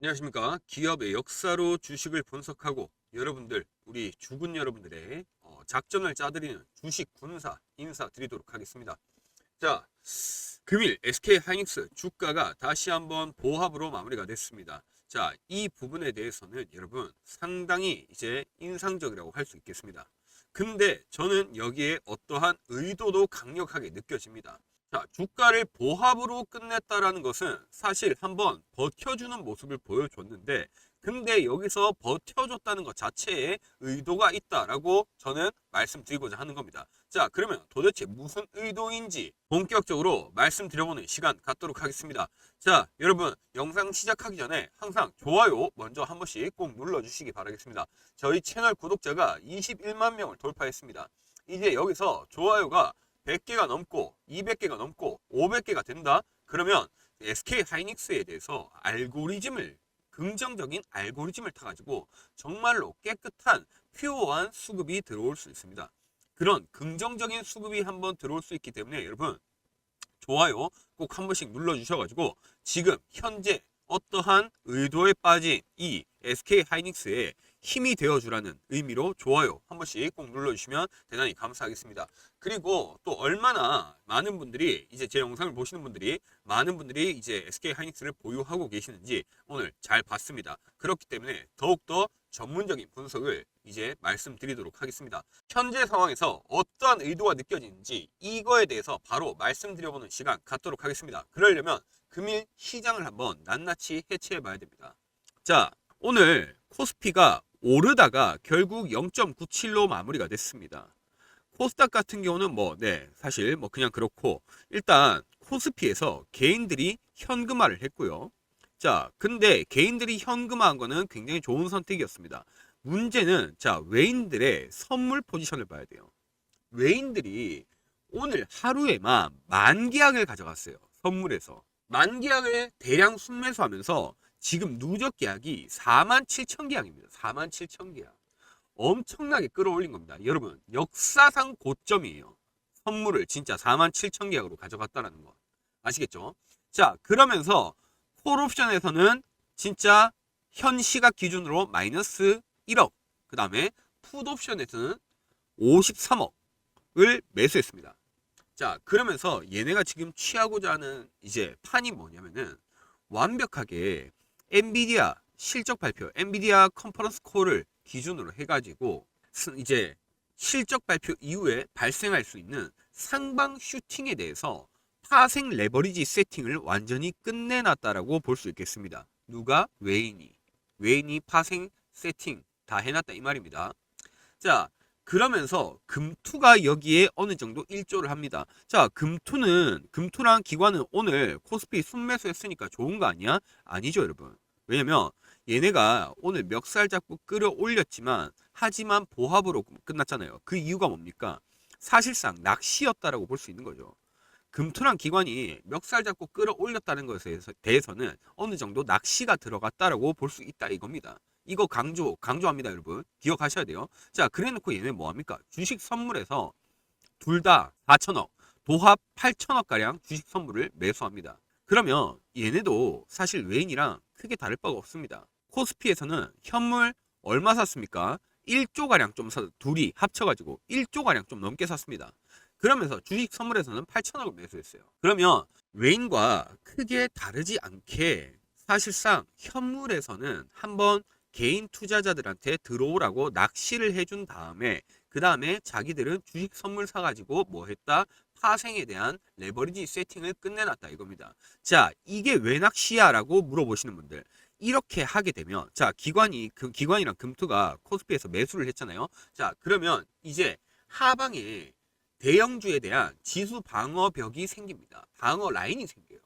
안녕하십니까. 기업의 역사로 주식을 분석하고 여러분들, 우리 주군 여러분들의 작전을 짜드리는 주식 군사 인사드리도록 하겠습니다. 자, 금일 SK하이닉스 주가가 다시 한번 보합으로 마무리가 됐습니다. 자, 이 부분에 대해서는 여러분 상당히 이제 인상적이라고 할 수 있겠습니다. 근데 저는 여기에 어떠한 의도도 강력하게 느껴집니다. 자, 주가를 보합으로 끝냈다라는 것은 사실 한번 버텨주는 모습을 보여줬는데, 근데 여기서 버텨줬다는 것 자체에 의도가 있다라고 저는 말씀드리고자 하는 겁니다. 자, 그러면 도대체 무슨 의도인지 본격적으로 말씀드려보는 시간 갖도록 하겠습니다. 자, 여러분 영상 시작하기 전에 항상 좋아요 먼저 한 번씩 꼭 눌러주시기 바라겠습니다. 저희 채널 구독자가 21만 명을 돌파했습니다. 이제 여기서 좋아요가 100개가 넘고 200개가 넘고 500개가 된다? 그러면 SK하이닉스에 대해서 긍정적인 알고리즘을 타가지고 정말로 깨끗한 퓨어한 수급이 들어올 수 있습니다. 그런 긍정적인 수급이 한번 들어올 수 있기 때문에 여러분 좋아요 꼭 한 번씩 눌러주셔가지고 지금 현재 어떠한 의도에 빠진 이 SK하이닉스에 힘이 되어주라는 의미로 좋아요 한 번씩 꼭 눌러주시면 대단히 감사하겠습니다. 그리고 또 얼마나 많은 분들이 이제 제 영상을 보시는 분들이 많은 분들이 이제 SK하이닉스를 보유하고 계시는지 오늘 잘 봤습니다. 그렇기 때문에 더욱더 전문적인 분석을 이제 말씀드리도록 하겠습니다. 현재 상황에서 어떠한 의도가 느껴지는지 이거에 대해서 바로 말씀드려보는 시간 갖도록 하겠습니다. 그러려면 금일 시장을 한번 낱낱이 해체해 봐야 됩니다. 자, 오늘 코스피가 오르다가 결국 0.97로 마무리가 됐습니다. 코스닥 같은 경우는 사실 그냥 그렇고, 일단 코스피에서 개인들이 현금화를 했고요. 자, 근데 개인들이 현금화한 거는 굉장히 좋은 선택이었습니다. 문제는 자, 외인들의 선물 포지션을 봐야 돼요. 외인들이 오늘 하루에만 만 계약을 가져갔어요. 선물에서. 만 계약을 대량 순매수하면서 지금 누적 계약이 4만 7천 계약입니다. 4만 7천 계약. 엄청나게 끌어올린 겁니다. 여러분, 역사상 고점이에요. 선물을 진짜 4만 7천 계약으로 가져갔다는 거. 아시겠죠? 자, 그러면서 콜옵션에서는 진짜 현 시각 기준으로 마이너스 1억. 그 다음에 풋옵션에서는 53억을 매수했습니다. 자, 그러면서 얘네가 지금 취하고자 하는 이제 판이 뭐냐면은 완벽하게 엔비디아 실적 발표, 엔비디아 컨퍼런스 콜을 기준으로 해가지고 이제 실적 발표 이후에 발생할 수 있는 상방 슈팅에 대해서 파생 레버리지 세팅을 완전히 끝내놨다라고 볼 수 있겠습니다. 누가? 외인이 파생 세팅 다 해놨다 이 말입니다. 자, 그러면서 금투가 여기에 어느 정도 일조를 합니다. 자, 금투랑 기관은 오늘 코스피 순매수 했으니까 좋은 거 아니야? 아니죠, 여러분. 왜냐면 얘네가 오늘 멱살 잡고 끌어올렸지만 하지만 보합으로 끝났잖아요. 그 이유가 뭡니까? 사실상 낚시였다라고 볼 수 있는 거죠. 금투랑 기관이 멱살 잡고 끌어올렸다는 것에 대해서는 어느 정도 낚시가 들어갔다라고 볼 수 있다 이겁니다. 이거 강조합니다, 여러분. 기억하셔야 돼요. 자, 그래놓고 얘네 뭐합니까? 주식 선물에서 둘 다 4천억, 도합 8천억 가량 주식 선물을 매수합니다. 그러면 얘네도 사실 외인이랑 크게 다를 바가 없습니다. 코스피에서는 현물 얼마 샀습니까? 1조 가량 좀 둘이 합쳐가지고 1조 가량 좀 넘게 샀습니다. 그러면서 주식 선물에서는 8천억을 매수했어요. 그러면 외인과 크게 다르지 않게 사실상 현물에서는 한번 개인 투자자들한테 들어오라고 낚시를 해준 다음에 그 다음에 자기들은 주식 선물 사가지고 뭐 했다? 파생에 대한 레버리지 세팅을 끝내놨다 이겁니다. 자, 이게 왜 낚시야? 라고 물어보시는 분들. 이렇게 하게 되면 자, 기관이랑 금투가 코스피에서 매수를 했잖아요. 자, 그러면 이제 하방에 대형주에 대한 지수 방어벽이 생깁니다. 방어 라인이 생겨요.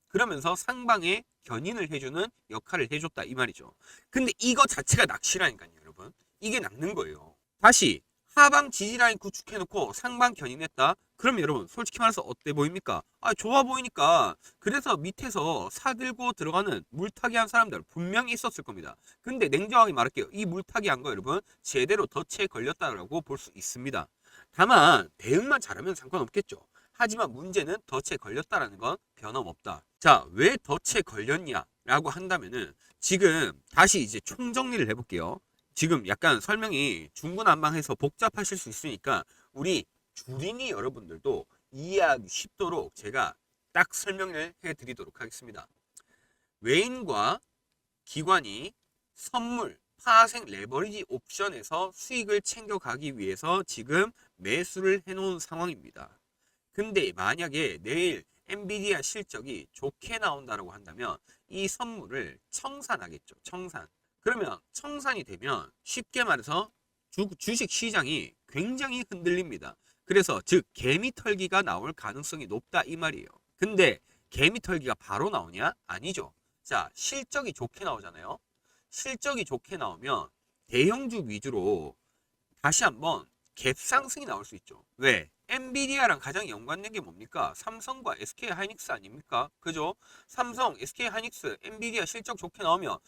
그러면서 상방에 견인을 해주는 역할을 해줬다 이 말이죠. 근데 이거 자체가 낚시라니까요, 여러분. 이게 낚는 거예요. 다시 하방 지지라인 구축해놓고 상방 견인했다. 그럼 여러분 솔직히 말해서 어때 보입니까? 아, 좋아 보이니까. 그래서 밑에서 사들고 들어가는 물타기 한 사람들 분명히 있었을 겁니다. 근데 냉정하게 말할게요. 이 물타기 한 거 여러분 제대로 덫에 걸렸다라고 볼 수 있습니다. 다만 대응만 잘하면 상관없겠죠. 하지만 문제는 덫에 걸렸다라는 건 변함없다. 자, 왜 덫에 걸렸냐라고 한다면은 지금 다시 이제 총정리를 해볼게요. 지금 약간 설명이 중구난방해서 복잡하실 수 있으니까 우리 주린이 여러분들도 이해하기 쉽도록 제가 딱 설명을 해드리도록 하겠습니다. 외인과 기관이 선물, 파생 레버리지 옵션에서 수익을 챙겨가기 위해서 지금 매수를 해놓은 상황입니다. 근데 만약에 내일 엔비디아 실적이 좋게 나온다고 한다면 이 선물을 청산하겠죠. 청산. 그러면 청산이 되면 쉽게 말해서 주식 시장이 굉장히 흔들립니다. 그래서 즉 개미털기가 나올 가능성이 높다 이 말이에요. 근데 개미털기가 바로 나오냐? 아니죠. 자, 실적이 좋게 나오잖아요. 실적이 좋게 나오면 대형주 위주로 다시 한번 갭 상승이 나올 수 있죠. 왜? 엔비디아랑 가장 연관된 게 뭡니까? 삼성과 SK 하이닉스 아닙니까? 그죠? 삼성, SK 하이닉스, 엔비디아 실적 좋게 나오면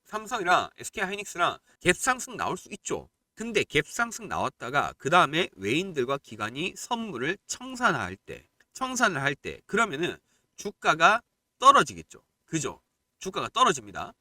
삼성이랑 SK 하이닉스랑 갭 상승 나올 수 있죠. 근데 갭 상승 나왔다가 그 다음에 외인들과 기관이 선물을 청산을 할 때 그러면은 주가가 떨어지겠죠. 그죠? 주가가 떨어집니다.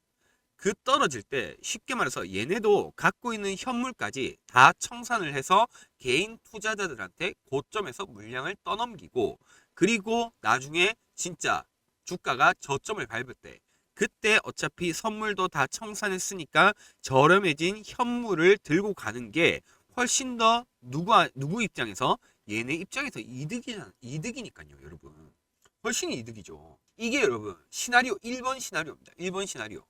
그 떨어질 때 쉽게 말해서 얘네도 갖고 있는 현물까지 다 청산을 해서 개인 투자자들한테 고점에서 물량을 떠넘기고 그리고 나중에 진짜 주가가 저점을 밟을 때 그때 어차피 선물도 다 청산했으니까 저렴해진 현물을 들고 가는 게 훨씬 더 누구 입장에서 얘네 입장에서 이득이니까요, 여러분. 훨씬 이득이죠. 이게 여러분 시나리오 1번 시나리오입니다. 1번 시나리오.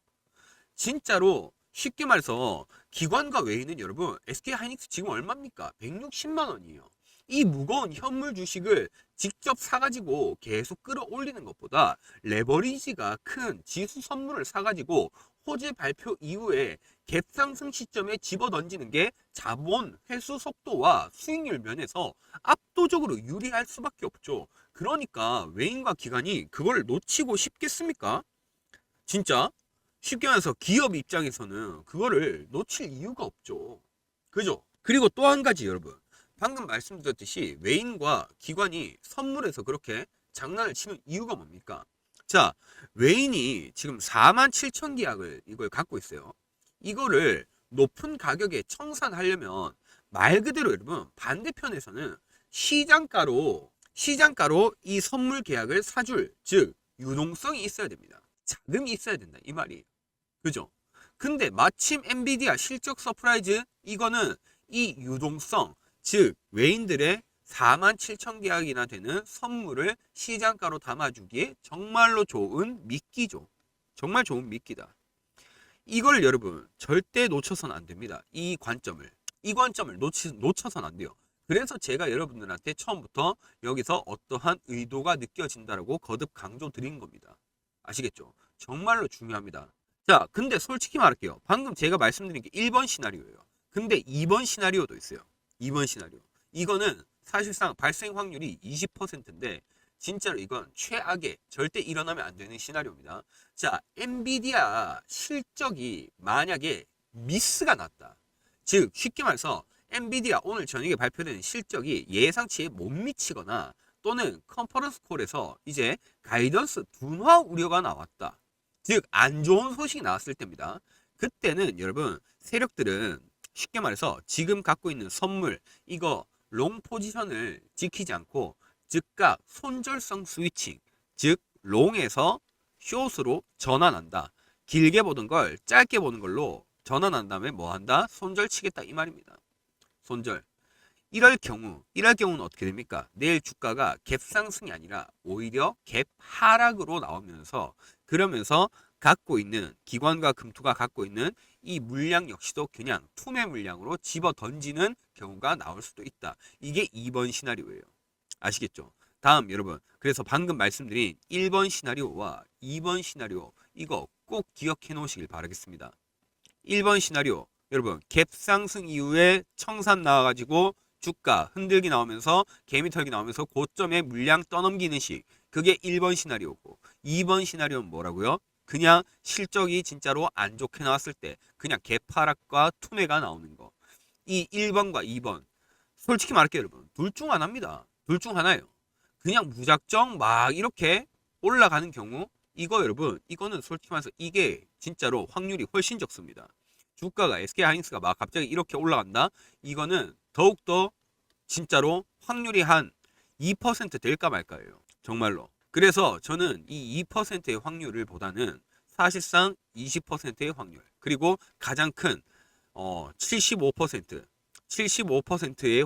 진짜로 쉽게 말해서 기관과 외인은 여러분 SK 하이닉스 지금 얼마입니까? 160만 원이에요. 이 무거운 현물 주식을 직접 사가지고 계속 끌어올리는 것보다 레버리지가 큰 지수 선물을 사가지고 호재 발표 이후에 갭 상승 시점에 집어던지는 게 자본 회수 속도와 수익률 면에서 압도적으로 유리할 수밖에 없죠. 그러니까 외인과 기관이 그걸 놓치고 싶겠습니까? 진짜? 쉽게 말해서 기업 입장에서는 그거를 놓칠 이유가 없죠. 그죠? 그리고 또 한 가지 여러분. 방금 말씀드렸듯이 외인과 기관이 선물에서 그렇게 장난을 치는 이유가 뭡니까? 자, 외인이 지금 47,000 계약을 이걸 갖고 있어요. 이거를 높은 가격에 청산하려면 말 그대로 여러분 반대편에서는 시장가로 이 선물 계약을 사줄 즉 유동성이 있어야 됩니다. 자금이 있어야 된다 이 말이에요. 그죠? 근데 마침 엔비디아 실적 서프라이즈 이거는 이 유동성 즉 외인들의 47,000 계약이나 되는 선물을 시장가로 담아주기에 정말로 좋은 미끼죠. 정말 좋은 미끼다. 이걸 여러분 절대 놓쳐서는 안 됩니다. 이 관점을 놓쳐서는 안 돼요. 그래서 제가 여러분들한테 처음부터 여기서 어떠한 의도가 느껴진다라고 거듭 강조 드린 겁니다. 아시겠죠? 정말로 중요합니다. 자, 근데 솔직히 말할게요. 방금 제가 말씀드린 게 1번 시나리오예요. 근데 2번 시나리오도 있어요. 2번 시나리오. 이거는 사실상 발생 확률이 20%인데 진짜로 이건 최악의 절대 일어나면 안 되는 시나리오입니다. 자, 엔비디아 실적이 만약에 미스가 났다. 즉 쉽게 말해서 엔비디아 오늘 저녁에 발표되는 실적이 예상치에 못 미치거나 또는 컨퍼런스 콜에서 이제 가이던스 둔화 우려가 나왔다. 즉 안 좋은 소식이 나왔을 때입니다. 그때는 여러분 세력들은 쉽게 말해서 지금 갖고 있는 선물 이거 롱 포지션을 지키지 않고 즉각 손절성 스위칭 즉 롱에서 숏으로 전환한다. 길게 보던 걸 짧게 보는 걸로 전환한 다음에 뭐 한다? 손절 치겠다 이 말입니다. 손절. 이럴 경우는 어떻게 됩니까? 내일 주가가 갭 상승이 아니라 오히려 갭 하락으로 나오면서 그러면서 갖고 있는 기관과 금투가 갖고 있는 이 물량 역시도 그냥 투매 물량으로 집어 던지는 경우가 나올 수도 있다. 이게 2번 시나리오예요. 아시겠죠? 다음 여러분 그래서 방금 말씀드린 1번 시나리오와 2번 시나리오 이거 꼭 기억해 놓으시길 바라겠습니다. 1번 시나리오 여러분 갭 상승 이후에 청산 나와가지고 주가 흔들기 나오면서 개미털기 나오면서 고점에 물량 떠넘기는 식 그게 1번 시나리오고 2번 시나리오는 뭐라고요? 그냥 실적이 진짜로 안 좋게 나왔을 때 그냥 개파락과 투매가 나오는 거. 이 1번과 2번 솔직히 말할게요 여러분 둘 중 하나입니다. 둘 중 하나예요. 그냥 무작정 막 이렇게 올라가는 경우 이거 여러분 이거는 솔직히 말해서 이게 진짜로 확률이 훨씬 적습니다. 주가가 SK하이닉스가 막 갑자기 이렇게 올라간다? 이거는 더욱더 진짜로 확률이 한 2% 될까 말까예요. 정말로. 그래서 저는 이 2%의 확률을 보다는 사실상 20%의 확률 그리고 가장 큰 75%의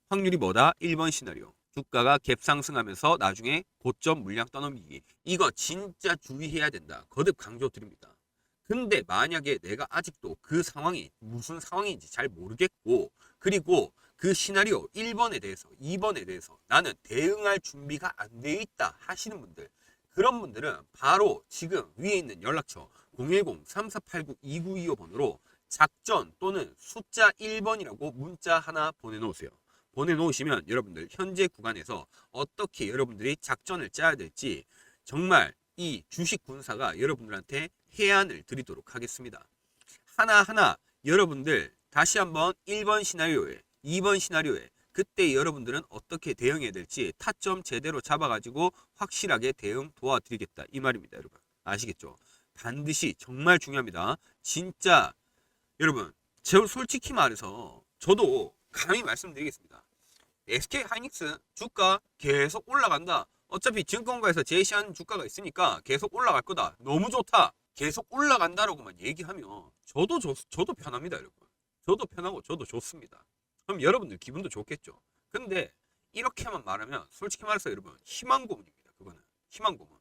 확률이 뭐다? 1번 시나리오. 주가가 갭 상승하면서 나중에 고점 물량 떠넘기기. 이거 진짜 주의해야 된다. 거듭 강조드립니다. 근데 만약에 내가 아직도 그 상황이 무슨 상황인지 잘 모르겠고 그리고 그 시나리오 1번에 대해서 2번에 대해서 나는 대응할 준비가 안 돼 있다 하시는 분들, 그런 분들은 바로 지금 위에 있는 연락처 010-3489-2925 번호로 작전 또는 숫자 1번이라고 문자 하나 보내놓으세요. 보내놓으시면 여러분들 현재 구간에서 어떻게 여러분들이 작전을 짜야 될지 정말 이 주식 군사가 여러분들한테 해안을 드리도록 하겠습니다. 하나하나 여러분들 다시 한번 1번 시나리오에 2번 시나리오에 그때 여러분들은 어떻게 대응해야 될지 타점 제대로 잡아가지고 확실하게 대응 도와드리겠다 이 말입니다. 여러분 아시겠죠? 반드시 정말 중요합니다. 진짜 여러분 제가 솔직히 말해서 저도 감히 말씀드리겠습니다. SK하이닉스 주가 계속 올라간다. 어차피 증권가에서 제시한 주가가 있으니까 계속 올라갈 거다. 너무 좋다. 계속 올라간다라고만 얘기하면 저도 편합니다, 여러분. 저도 편하고 저도 좋습니다. 그럼 여러분들 기분도 좋겠죠. 근데 이렇게만 말하면 솔직히 말해서 여러분 희망 고문입니다. 그거는 희망 고문.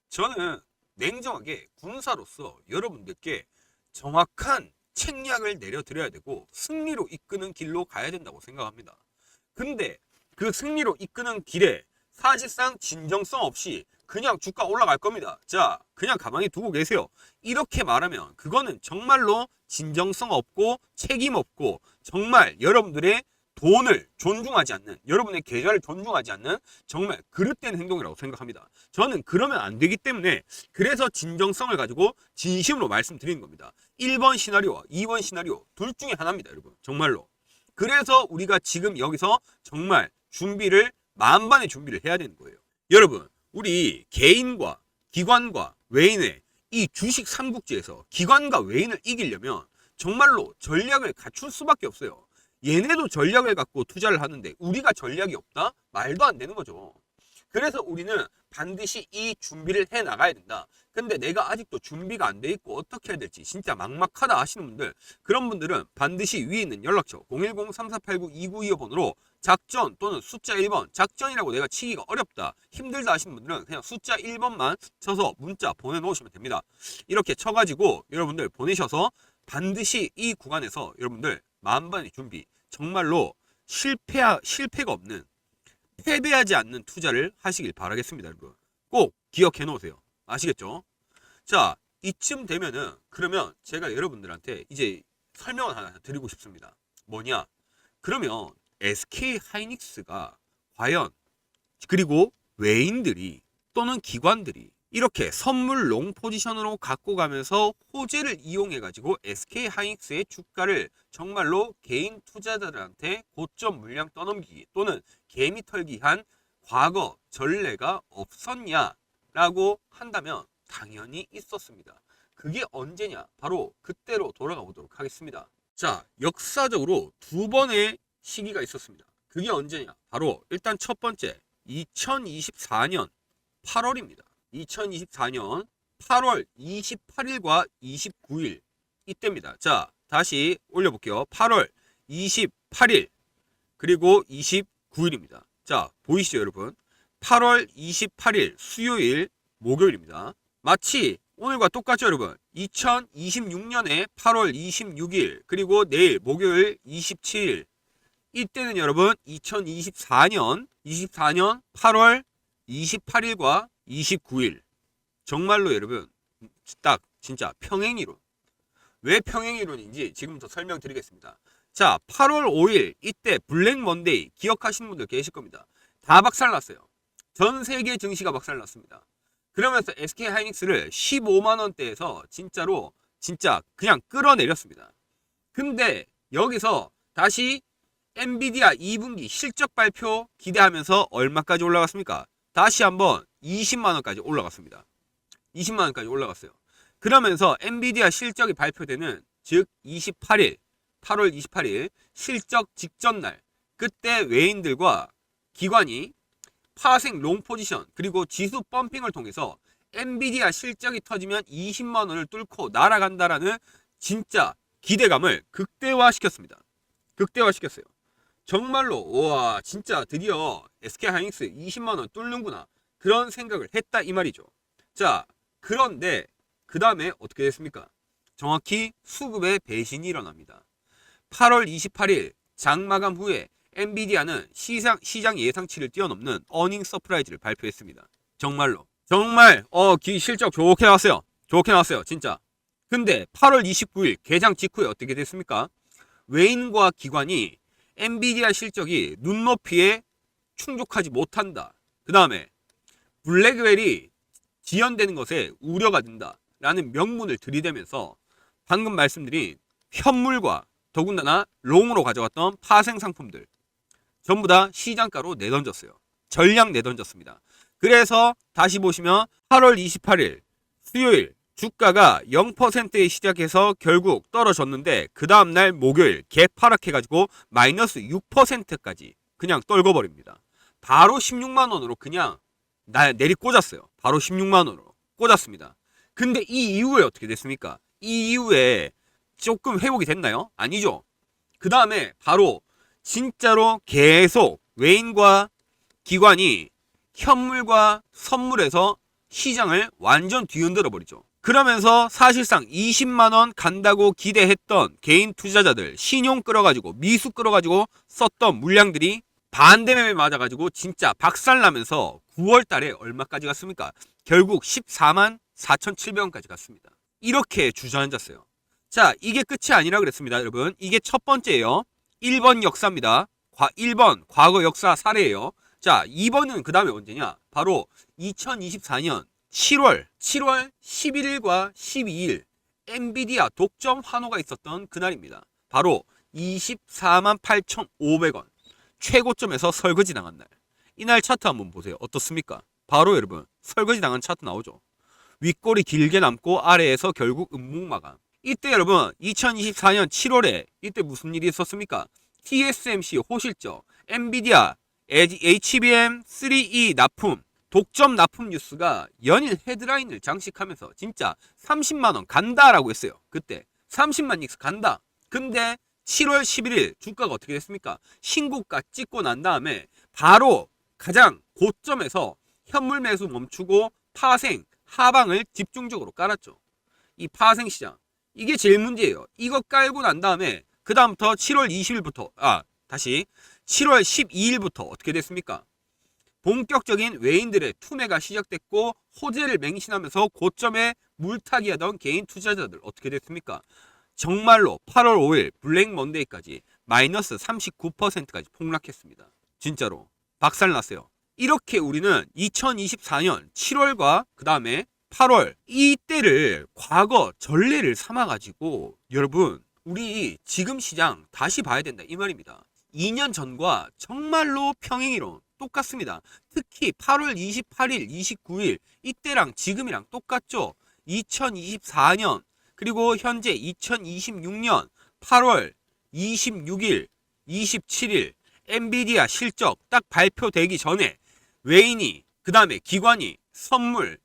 저는 냉정하게 군사로서 여러분들께 정확한 책략을 내려드려야 되고 승리로 이끄는 길로 가야 된다고 생각합니다. 근데 그 승리로 이끄는 길에 사실상 진정성 없이 그냥 주가 올라갈 겁니다. 자, 그냥 가만히 두고 계세요. 이렇게 말하면 그거는 정말로 진정성 없고 책임 없고 정말 여러분들의 돈을 존중하지 않는, 여러분의 계좌를 존중하지 않는 정말 그릇된 행동이라고 생각합니다. 저는 그러면 안 되기 때문에 그래서 진정성을 가지고 진심으로 말씀드리는 겁니다. 1번 시나리오와 2번 시나리오 둘 중에 하나입니다, 여러분. 정말로. 그래서 우리가 지금 여기서 정말 만반의 준비를 해야 되는 거예요. 여러분, 우리 개인과 기관과 외인의 이 주식 삼국지에서 기관과 외인을 이기려면 정말로 전략을 갖출 수밖에 없어요. 얘네도 전략을 갖고 투자를 하는데 우리가 전략이 없다? 말도 안 되는 거죠. 그래서 우리는 반드시 이 준비를 해 나가야 된다. 근데 내가 아직도 준비가 안 돼 있고 어떻게 해야 될지 진짜 막막하다 하시는 분들, 그런 분들은 반드시 위에 있는 연락처 010-3489-2925 번호로 작전 또는 숫자 1번, 작전이라고 내가 치기가 어렵다, 힘들다 하시는 분들은 그냥 숫자 1번만 쳐서 문자 보내놓으시면 됩니다. 이렇게 쳐가지고 여러분들 보내셔서 반드시 이 구간에서 여러분들 만반의 준비, 정말로 실패가 없는, 패배하지 않는 투자를 하시길 바라겠습니다. 여러분 꼭 기억해 놓으세요. 아시겠죠? 자, 이쯤 되면은 그러면 제가 여러분들한테 이제 설명을 하나 드리고 싶습니다. 뭐냐? 그러면 SK하이닉스가 과연, 그리고 외인들이 또는 기관들이 이렇게 선물 롱 포지션으로 갖고 가면서 호재를 이용해 가지고 SK하이닉스의 주가를 정말로 개인 투자자들한테 고점 물량 떠넘기기 또는 개미 털기한 과거 전례가 없었냐라고 한다면 당연히 있었습니다. 그게 언제냐? 바로 그때로 돌아가 보도록 하겠습니다. 자, 역사적으로 두 번의 시기가 있었습니다. 그게 언제냐? 바로 일단 첫 번째 2024년 8월입니다. 2024년 8월 28일과 29일 이때입니다. 자, 다시 올려볼게요. 8월 28일 그리고 29일입니다. 자, 보이시죠 여러분? 8월 28일 수요일 목요일입니다. 마치 오늘과 똑같죠 여러분? 2026년에 8월 26일 그리고 내일 목요일 27일, 이때는 여러분 2024년 8월 28일과 29일 정말로 여러분 딱 진짜 평행이론. 왜 평행이론인지 지금부터 설명드리겠습니다. 자, 8월 5일 이때 블랙 먼데이 기억하시는 분들 계실 겁니다. 다 박살났어요. 전 세계 증시가 박살났습니다. 그러면서 SK하이닉스를 15만원대에서 진짜로 진짜 그냥 끌어내렸습니다. 근데 여기서 다시 엔비디아 2분기 실적 발표 기대하면서 얼마까지 올라갔습니까? 다시 한번 20만원까지 올라갔습니다. 20만원까지 올라갔어요. 그러면서 엔비디아 실적이 발표되는 즉 28일 8월 28일 실적 직전 날 그때 외인들과 기관이 파생 롱 포지션 그리고 지수 펌핑을 통해서 엔비디아 실적이 터지면 20만원을 뚫고 날아간다라는 진짜 기대감을 극대화시켰습니다. 극대화시켰어요. 정말로 와 진짜 드디어 SK하이닉스 20만원 뚫는구나 그런 생각을 했다 이 말이죠. 자 그런데 그 다음에 어떻게 됐습니까? 정확히 수급의 배신이 일어납니다. 8월 28일 장마감 후에 엔비디아는 시장 예상치를 뛰어넘는 어닝 서프라이즈를 발표했습니다. 정말로 정말 실적 좋게 나왔어요. 좋게 나왔어요 진짜. 근데 8월 29일 개장 직후에 어떻게 됐습니까? 외인과 기관이 엔비디아 실적이 눈높이에 충족하지 못한다. 그 다음에 블랙웰이 지연되는 것에 우려가 된다 라는 명문을 들이대면서 방금 말씀드린 현물과 더군다나 롱으로 가져갔던 파생 상품들 전부 다 시장가로 내던졌어요. 전량 내던졌습니다. 그래서 다시 보시면 8월 28일 수요일 주가가 0%에 시작해서 결국 떨어졌는데 그 다음날 목요일 개파락해가지고 마이너스 6%까지 그냥 떨궈버립니다. 바로 16만원으로 그냥 내리꽂았어요. 바로 16만원으로 꽂았습니다. 근데 이 이후에 어떻게 됐습니까? 이 이후에 조금 회복이 됐나요? 아니죠. 그 다음에 바로 진짜로 계속 외인과 기관이 현물과 선물에서 시장을 완전 뒤흔들어 버리죠. 그러면서 사실상 20만원 간다고 기대했던 개인 투자자들 신용 끌어가지고 미수 끌어가지고 썼던 물량들이 반대매매 맞아가지고 진짜 박살나면서 9월 달에 얼마까지 갔습니까? 결국 14만 4,700원까지 갔습니다. 이렇게 주저앉았어요. 자, 이게 끝이 아니라 그랬습니다, 여러분. 이게 첫 번째예요. 1번 역사입니다. 1번 과거 역사 사례예요. 자, 2번은 그 다음에 언제냐? 바로 2024년 7월 11일과 12일 엔비디아 독점 환호가 있었던 그날입니다. 바로 24만 8,500원 최고점에서 설거지 당한 날. 이날 차트 한번 보세요. 어떻습니까? 바로 여러분 설거지 당한 차트 나오죠. 윗골이 길게 남고 아래에서 결국 음목 마감. 이때 여러분 2024년 7월에 이때 무슨 일이 있었습니까? TSMC 호실적 엔비디아 HBM3E 납품 독점 납품 뉴스가 연일 헤드라인을 장식하면서 진짜 30만원 간다라고 했어요. 그때 30만 닉스 간다. 근데 7월 11일 주가가 어떻게 됐습니까? 신고가 찍고 난 다음에 바로 가장 고점에서 현물 매수 멈추고 파생 하방을 집중적으로 깔았죠. 이 파생 시장 이게 제일 문제예요. 이거 깔고 난 다음에 그 다음부터 7월 20일부터 7월 12일부터 어떻게 됐습니까? 본격적인 외인들의 투매가 시작됐고 호재를 맹신하면서 고점에 물타기 하던 개인 투자자들 어떻게 됐습니까? 정말로 8월 5일 블랙 먼데이까지 마이너스 39%까지 폭락했습니다. 진짜로 박살났어요. 이렇게 우리는 2024년 7월과 그 다음에 8월 이때를 과거 전례를 삼아가지고 여러분 우리 지금 시장 다시 봐야 된다 이 말입니다. 2년 전과 정말로 평행이론 똑같습니다. 특히 8월 28일, 29일 이때랑 지금이랑 똑같죠. 2024년 그리고 현재 2026년 8월 26일, 27일 엔비디아 실적 딱 발표되기 전에 외인이 그 다음에 기관이 선물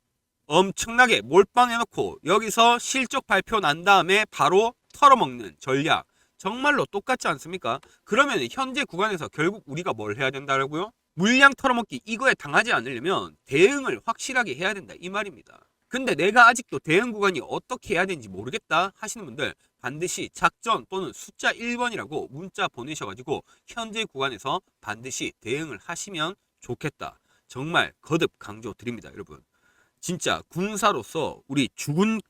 엄청나게 몰빵해놓고 여기서 실적 발표 난 다음에 바로 털어먹는 전략 정말로 똑같지 않습니까? 그러면 현재 구간에서 결국 우리가 뭘 해야 된다고요? 물량 털어먹기 이거에 당하지 않으려면 대응을 확실하게 해야 된다 이 말입니다. 근데 내가 아직도 대응 구간이 어떻게 해야 되는지 모르겠다 하시는 분들 반드시 작전 또는 숫자 1번이라고 문자 보내셔가지고 현재 구간에서 반드시 대응을 하시면 좋겠다. 정말 거듭 강조드립니다 여러분. 진짜 군사로서 우리 죽은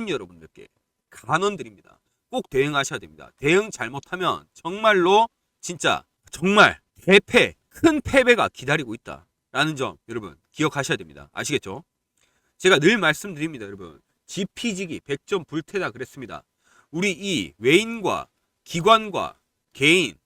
여러분들께 간언드립니다. 꼭 대응하셔야 됩니다. 대응 잘못하면 정말로 진짜 정말 큰 패배가 기다리고 있다라는 점 여러분 기억하셔야 됩니다. 아시겠죠? 제가 늘 말씀드립니다 여러분. 지피지기 100점 불태다 그랬습니다. 우리 이 외인과 기관과 개인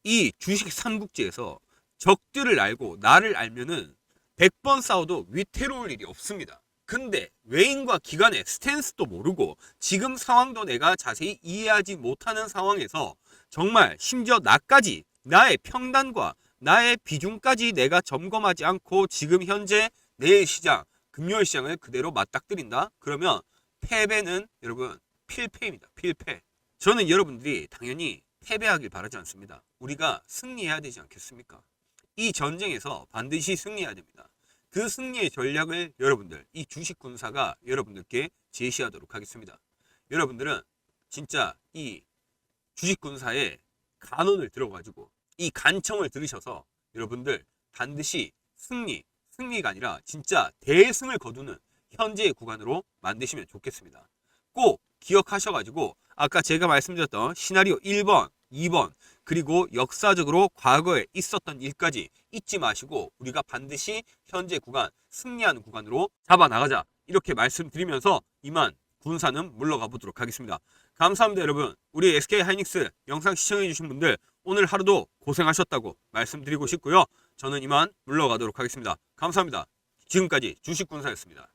이 주식 삼국지에서 적들을 알고 나를 알면은 100번 싸워도 위태로울 일이 없습니다. 근데 외인과 기관의 스탠스도 모르고 지금 상황도 내가 자세히 이해하지 못하는 상황에서 정말 심지어 나까지 나의 평단과 나의 비중까지 내가 점검하지 않고 지금 현재 내일 시장, 금요일 시장을 그대로 맞닥뜨린다? 그러면 패배는 여러분 필패입니다. 필패. 저는 여러분들이 당연히 패배하길 바라지 않습니다. 우리가 승리해야 되지 않겠습니까? 이 전쟁에서 반드시 승리해야 됩니다. 그 승리의 전략을 여러분들, 이 주식 군사가 여러분들께 제시하도록 하겠습니다. 여러분들은 진짜 이 주식 군사의 간언을 들어가지고 이 간청을 들으셔서 여러분들 반드시 승리가 아니라 진짜 대승을 거두는 현재의 구간으로 만드시면 좋겠습니다. 꼭 기억하셔가지고 아까 제가 말씀드렸던 시나리오 1번, 2번 그리고 역사적으로 과거에 있었던 일까지 잊지 마시고 우리가 반드시 현재 구간, 승리하는 구간으로 잡아나가자 이렇게 말씀드리면서 이만 군사는 물러가 보도록 하겠습니다. 감사합니다 여러분. 우리 SK하이닉스 영상 시청해주신 분들 오늘 하루도 고생하셨다고 말씀드리고 싶고요. 저는 이만 물러가도록 하겠습니다. 감사합니다. 지금까지 주식군사였습니다.